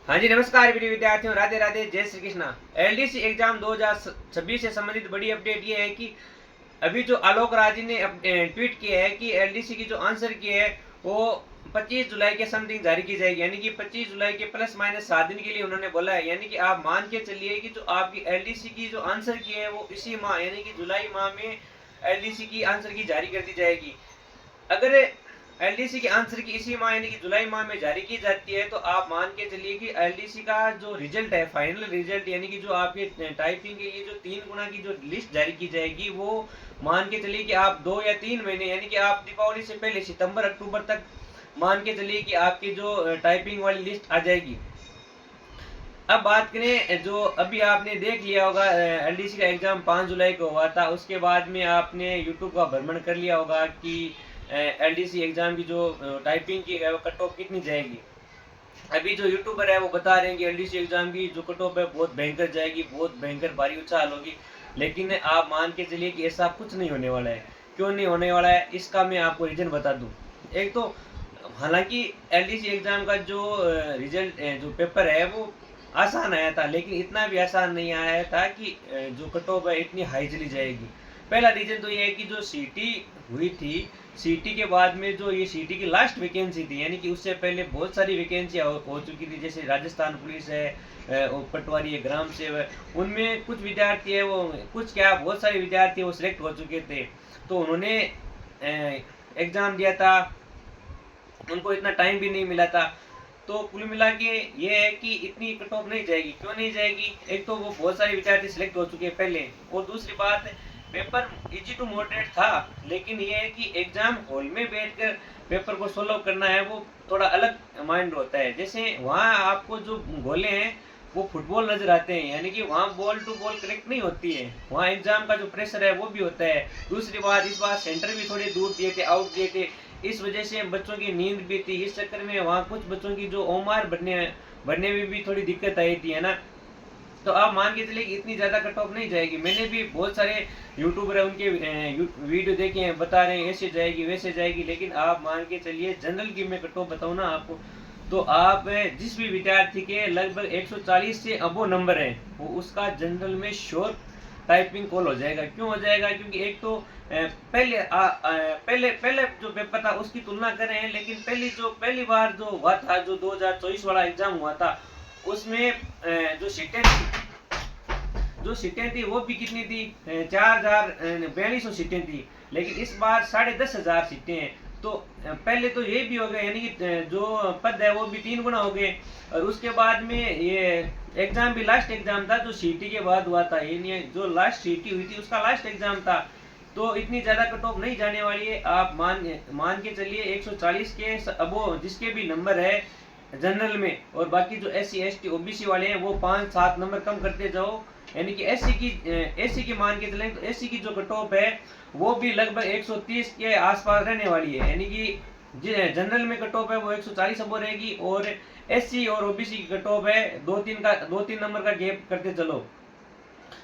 हाँ जी, नमस्कार प्रिय विद्यार्थियों, राधे राधे, जय श्री कृष्णा। एलडीसी एग्जाम 2026 से संबंधित बड़ी अपडेट ये है कि अभी जो आलोक राज ने ट्वीट किया है कि एलडीसी की जो आंसर की है वो 25 जुलाई के समथिंग जारी की जाएगी, यानी कि 25 जुलाई के प्लस माइनस 7 दिन के लिए उन्होंने बोला है। यानी कि आप मान के चलिए कि जो आपकी एलडीसी की जो आंसर की है वो इसी माह यानी कि जुलाई माह में एलडीसी की आंसर की जारी कर दी जाएगी। अगर एलडीसी के आंसर की इसी माह यानी कि जुलाई माह में जारी की जाती है तो आप मान के चलिए कि एलडीसी का जो रिजल्ट है, फाइनल रिजल्ट यानी कि जो आपके टाइपिंग के लिए जो 3 गुना की जो लिस्ट जारी की जाएगी, वो मान के चलिए कि आप 2 या 3 महीने यानी कि आप दीपावली से पहले सितंबर अक्टूबर तक मान के चलिए कि आपकी जो टाइपिंग वाली लिस्ट आ जाएगी। अब बात करें, जो अभी आपने देख लिया होगा एलडीसी का एग्जाम 5 जुलाई को हुआ था, उसके बाद में आपने यूट्यूब का भ्रमण कर लिया होगा कि एलडीसी एग्जाम की जो टाइपिंग की है वो कट ऑफ कितनी जाएगी। अभी जो यूट्यूबर है वो बता रहे हैं कि एलडीसी एग्जाम की जो कट ऑफ है बहुत भयंकर जाएगी, बहुत भयंकर भारी उछाल होगी। लेकिन आप मान के चलिए कि ऐसा कुछ नहीं होने वाला है। क्यों नहीं होने वाला है, इसका मैं आपको रीजन बता दूं। एक तो हालांकि एलडीसी एग्जाम का जो रिजल्ट जो पेपर है वो आसान आया था, लेकिन इतना भी आसान नहीं आया था कि जो कट ऑफ है इतनी हाई चली जाएगी। पहला रीजन तो ये है कि जो सीटी हुई थी, सीटी के बाद में जो ये सीटी की लास्ट वैकेंसी थी, यानी कि उससे पहले बहुत सारी वैकेंसियां हो चुकी थी, जैसे राजस्थान पुलिस है, पटवारी है, ग्राम सेवक, उनमें कुछ विद्यार्थी है वो कुछ क्या बहुत सारे विद्यार्थी वो सिलेक्ट हो चुके थे। तो उन्होंने एग्जाम दिया था, उनको इतना टाइम भी नहीं मिला था। तो कुल मिला के ये है कि इतनी कट ऑफ नहीं जाएगी। क्यों नहीं जाएगी, एक तो वो बहुत सारे विद्यार्थी सिलेक्ट हो चुके हैं पहले, और दूसरी बात पेपर इजी टू मॉडरेट था, लेकिन ये है कि एग्जाम हॉल में बैठकर पेपर को सोल्व करना है वो थोड़ा अलग माइंड होता है। जैसे वहाँ आपको जो गोले हैं वो फुटबॉल नजर आते हैं, यानी कि वहाँ बॉल टू बॉल कनेक्ट नहीं होती है, वहाँ एग्जाम का जो प्रेशर है वो भी होता है। दूसरी बात, इस बार सेंटर भी थोड़े दूर दिए थे, आउट दिए थे, इस वजह से बच्चों की नींद भी थी। इस चक्कर में वहाँ कुछ बच्चों की जो ओमार बनने में भी थोड़ी दिक्कत आई थी, है ना। तो आप मान के चलिए इतनी ज्यादा कट ऑफ नहीं जाएगी। मैंने भी बहुत सारे यूट्यूबर है उनके वीडियो देखे हैं, बता रहे हैं ऐसे जाएगी वैसे जाएगी, लेकिन आप मान के चलिए जनरल की मैं कट ऑफ बताऊँ ना आपको, तो आप जिस भी विद्यार्थी के लगभग 140 से अबो नंबर है वो उसका जनरल में श्योर टाइपिंग कॉल हो जाएगा। क्यों हो जाएगा, क्योंकि एक तो पहले जो पेपर था उसकी तुलना करें, लेकिन पहली बार जो हुआ था, जो 2024 वाला एग्जाम हुआ था, उसमें जो सीटें थी वो भी कितनी थी, 4,4200 सीटें थी, लेकिन इस बार 10,500 सीटें हैं। तो पहले तो ये भी हो गए, यानी कि जो पद है वो भी 3 गुना हो गए। और उसके बाद में ये एग्जाम भी लास्ट एग्जाम था जो सीटी के बाद हुआ था, यानी जो लास्ट सीटी हुई थी उसका लास्ट एग्जाम था। तो इतनी ज्यादा कट ऑफ नहीं जाने वाली है। आप मान के चलिए 140 के अबो जिसके भी नंबर है जनरल में, और बाकी जो एससी एसटी ओबीसी वाले हैं वो 5-7 नंबर कम करते जाओ, यानी कि एससी की मान के चलें तो एससी की जो कट ऑफ है वो भी लगभग 130 के आसपास रहने वाली है, यानी कि जनरल में कट ऑफ है वो 140 अबो रहेगी, और एससी और ओबीसी की कट ऑफ है 2-3 नंबर का गैप करते चलो।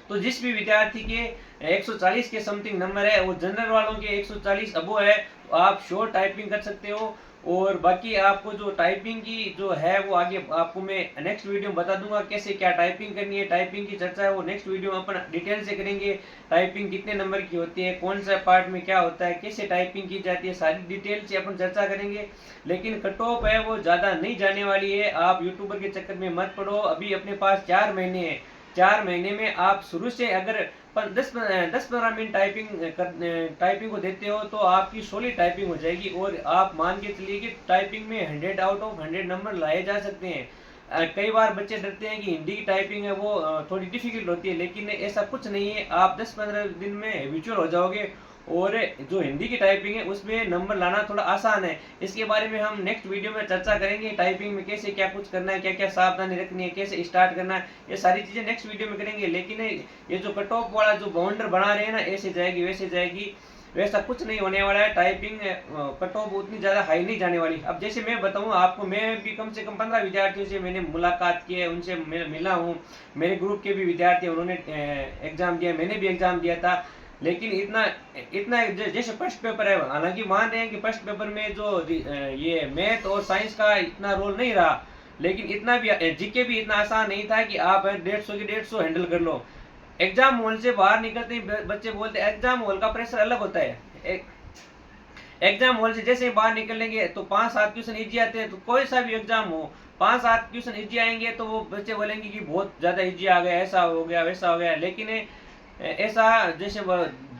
तो जिस भी विद्यार्थी के 140 के समथिंग नंबर है, वो जनरल वालों के 140 अबो है, तो आप श्योर टाइपिंग कर सकते हो। और बाकी आपको जो टाइपिंग की जो है वो आगे आपको मैं नेक्स्ट वीडियो में बता दूंगा कैसे क्या टाइपिंग करनी है। टाइपिंग की चर्चा है वो नेक्स्ट वीडियो में अपन डिटेल से करेंगे। टाइपिंग कितने नंबर की होती है, कौन सा पार्ट में क्या होता है, कैसे टाइपिंग की जाती है, सारी डिटेल से अपन चर्चा करेंगे। लेकिन कट ऑफ है वो ज़्यादा नहीं जाने वाली है। आप यूट्यूबर के चक्कर में मत पड़ो। अभी अपने पास 4 महीने हैं। 4 महीने में आप शुरू से अगर 10-15 मिनट टाइपिंग को देते हो तो आपकी सॉलिड टाइपिंग हो जाएगी, और आप मान के चलिए कि टाइपिंग में 100 आउट ऑफ 100 नंबर लाए जा सकते हैं। कई बार बच्चे डरते हैं कि हिंदी की टाइपिंग है वो थोड़ी डिफिकल्ट होती है, लेकिन ऐसा कुछ नहीं है। आप 10-15 दिन में हैबिचुअल हो जाओगे, और जो हिंदी की टाइपिंग है उसमें नंबर लाना थोड़ा आसान है। इसके बारे में हम नेक्स्ट वीडियो में चर्चा करेंगे। टाइपिंग में कैसे क्या कुछ करना है, क्या क्या सावधानी रखनी है, कैसे स्टार्ट करना है, ये सारी चीजें नेक्स्ट वीडियो में करेंगे। लेकिन ये जो कट ऑफ वाला जो बाउंडर बना रहे हैं ना, ऐसे जाएगी वैसे जाएगी, वैसा कुछ नहीं होने वाला है। टाइपिंग कट ऑफ उतनी ज्यादा हाई नहीं जाने वाली। अब जैसे मैं बताऊं आपको, मैं भी कम से कम 15 विद्यार्थियों से मैंने मुलाकात की है, उनसे मिला हूँ। मेरे ग्रुप के भी विद्यार्थी उन्होंने एग्जाम दिया, मैंने भी एग्जाम दिया था, लेकिन इतना इतना जैसे फर्स्ट पेपर है, हालांकि मान रहे हैं कि फर्स्ट पेपर में जो ये मैथ और साइंस का इतना रोल नहीं रहा, लेकिन इतना भी जीके भी इतना आसान नहीं था कि आप 150 की 150 हैंडल कर लो। एग्जाम हॉल से बाहर निकलते ही बच्चे बोलते हैं एग्जाम हॉल का प्रेशर अलग होता है। एग्जाम हॉल से जैसे ही बाहर निकलेंगे तो 5-7 क्वेश्चन इजी आते हैं, तो कोई सा भी एग्जाम हो 5-7 क्वेश्चन इजी आएंगे तो वो बच्चे बोलेंगे कि बहुत ज्यादा इजी आ गया, ऐसा हो गया वैसा हो गया। लेकिन ऐसा जैसे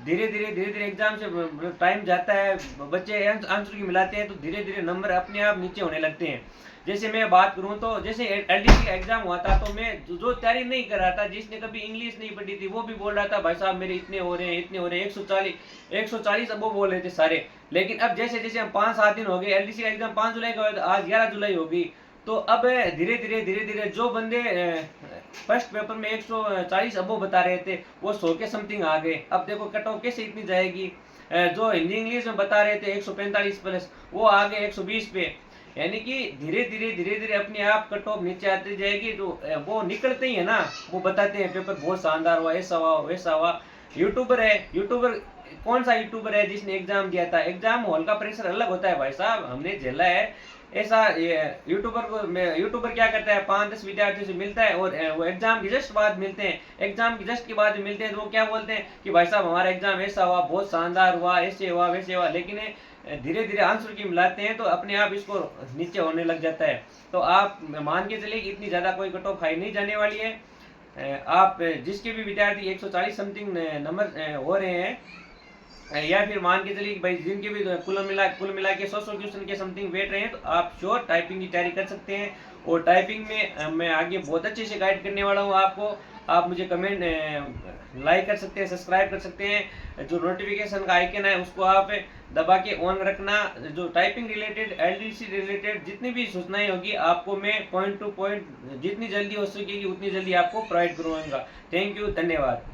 धीरे धीरे एग्जाम से टाइम जाता है, बच्चे आंसर की मिलाते हैं तो धीरे धीरे नंबर अपने आप नीचे होने लगते हैं। जैसे मैं बात करूं तो जैसे एलडीसी का एग्जाम हुआ था तो मैं जो तैयारी नहीं कर रहा था, जिसने कभी इंग्लिश नहीं पढ़ी थी वो भी बोल रहा था भाई साहब मेरे इतने हो रहे हैं इतने हो रहे हैं, 140 अब वो बोल रहे थे सारे। लेकिन अब जैसे जैसे हम 5-7 दिन हो गए, एलडीसी का एग्जाम 5 जुलाई का हुआ था, आज 11 जुलाई हो गई, तो अब धीरे धीरे जो बंदे फर्स्ट पेपर में 140 अबो बता रहे थे वो 100 के समथिंग आ गए। अब देखो कट ऑफ कैसे इतनी जाएगी। जो हिंदी इंग्लिश में बता रहे थे 145 प्लस वो आ गए 120 पे। यानी कि धीरे धीरे अपने आप कट ऑफ नीचे आती जाएगी। तो वो निकलते ही है ना, वो बताते हैं पेपर बहुत शानदार हुआ, ऐसा हुआ वैसा हुआ। यूट्यूबर है, यूट्यूबर कौन सा यूट्यूबर है जिसने एग्जाम दिया था? एग्जाम हॉल का प्रेशर अलग होता है भाई साहब, हमने झेला है ऐसा। यूट्यूबर क्या करता है 5-10 विद्यार्थियों से मिलता है और वो एग्जाम की जस्ट बाद मिलते हैं, एग्जाम की जस्ट के बाद मिलते हैं तो वो क्या बोलते हैं कि भाई साहब हमारा एग्जाम ऐसा हुआ, बहुत शानदार हुआ, ऐसे हुआ वैसे हुआ। लेकिन धीरे धीरे आंसर की मिलाते हैं तो अपने आप इसको नीचे होने लग जाता है। तो आप मान के चलिए कि इतनी ज्यादा कोई कट ऑफ हाई नहीं जाने वाली है। आप जिसके भी विद्यार्थी 140 समथिंग नंबर हो रहे हैं, या फिर मान के चलिए भाई जिनके भी कुल मिला के 100 क्वेश्चन के समथिंग बैठ रहे हैं, तो आप श्योर टाइपिंग की तैयारी कर सकते हैं। और टाइपिंग में मैं आगे बहुत अच्छे से गाइड करने वाला हूँ आपको। आप मुझे कमेंट लाइक कर सकते हैं, सब्सक्राइब कर सकते हैं, जो नोटिफिकेशन का आइकन है उसको आप दबा के ऑन रखना। जो टाइपिंग रिलेटेड एलडीसी रिलेटेड जितनी भी सूचनाएं होगी आपको मैं पॉइंट टू पॉइंट जितनी जल्दी हो सकेगी उतनी जल्दी आपको प्रोवाइड करूंगा। थैंक यू, धन्यवाद।